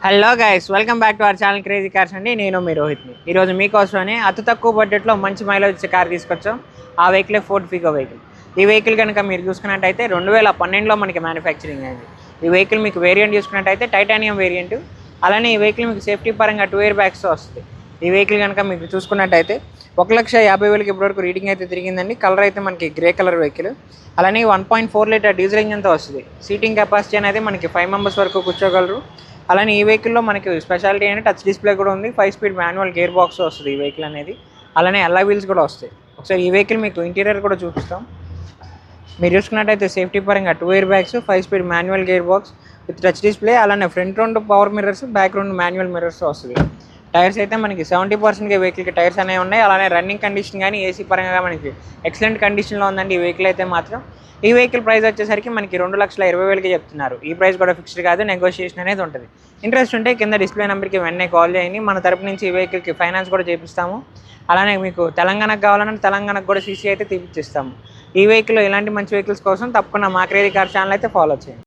Hello guys, welcome back to our channel crazy cars అండి. నేను మీ రోహిత్ని. ఈరోజు మీకోసమని అతి తక్కువ బడ్జెట్లో మంచి మైలేజ్ వచ్చే కార్ తీసుకొచ్చాం. ఆ వెహికలే ఫోర్డ్ ఫిగో వెహికల్. ఈ వెహికల్ కనుక మీరు చూసుకున్నట్టయితే 2012లో మనకి మ్యానుఫ్యాక్చరింగ్ అయింది. ఈ వెహికల్ మీకు వేరియంట్ చూసుకున్నట్టయితే టైటానియం వేరియంట్. అలానే ఈ వెహికల్ మీకు సేఫ్టీ పరంగా 2 ఎయిర్ బ్యాగ్స్తో వస్తుంది. ఈ వెహికల్ కనుక మీకు చూసుకున్నట్టయితే 1,50,000 ఇప్పటివరకు రీడింగ్ అయితే తిరిగిందండి. కలర్ అయితే మనకి గ్రే కలర్ వెహికల్. అలానే 1.4 లీటర్ డీజిల్ ఇంజన్తో వస్తుంది. సీటింగ్ కెపాసిటీ అనేది మనకి 5 మెంబర్స్ వరకు కూర్చోగలరు. అలానే ఈ వెహికల్లో మనకి స్పెషాలిటీ అంటే టచ్ డిస్ప్లే కూడా ఉంది. 5 స్పీడ్ మాన్యువల్ గేర్ బాక్స్ వస్తుంది ఈ వెహికల్ అనేది. అలానే అల్లాయ్ వీల్స్ కూడా వస్తాయి. ఒకసారి ఈ వెహికల్ మీకు ఇంటీరియర్ కూడా చూపిస్తాం. మీరు చూసుకున్నట్టయితే సేఫ్టీ పరంగా 2 airbags, 5 speed manual gearbox with touch display. అలానే front 2 power mirrors, back 2 manual mirrors వస్తుంది. టైర్స్ అయితే మనకి 70% వెహికల్కి టైర్స్ అనేవి ఉన్నాయి. అలానే రన్నింగ్ కండిషన్ కానీ ఏసీ పరంగా మనకి ఎక్సలెంట్ కండిషన్లో ఉందండి ఈ వెహికల్ అయితే మాత్రం. ఈ వెహికల్ ప్రైస్ వచ్చేసరికి మనకి 2,20,000 చెప్తున్నారు. ఈ ప్రైస్ కూడా ఫిక్స్డ్ కాదు, నెగోషియేషన్ అనేది ఉంటుంది. ఇంట్రెస్ట్ ఉంటే కింద డిస్ప్లే నెంబర్కి వెంటనే కాల్ చేయండి. మన తరపు నుంచి ఈ వెహికల్కి ఫైనాన్స్ కూడా చేపిస్తాము. అలానే మీకు తెలంగాణకు కావాలంటే తెలంగాణకు కూడా సీసీ అయితే తీపిచ్చిస్తాము. ఈ వెహికల్ ఇలాంటి మంచి వెహికల్స్ కోసం తప్పకుండా మా క్రేజీ కార్ ఛానల్ అయితే ఫాలో చేయండి.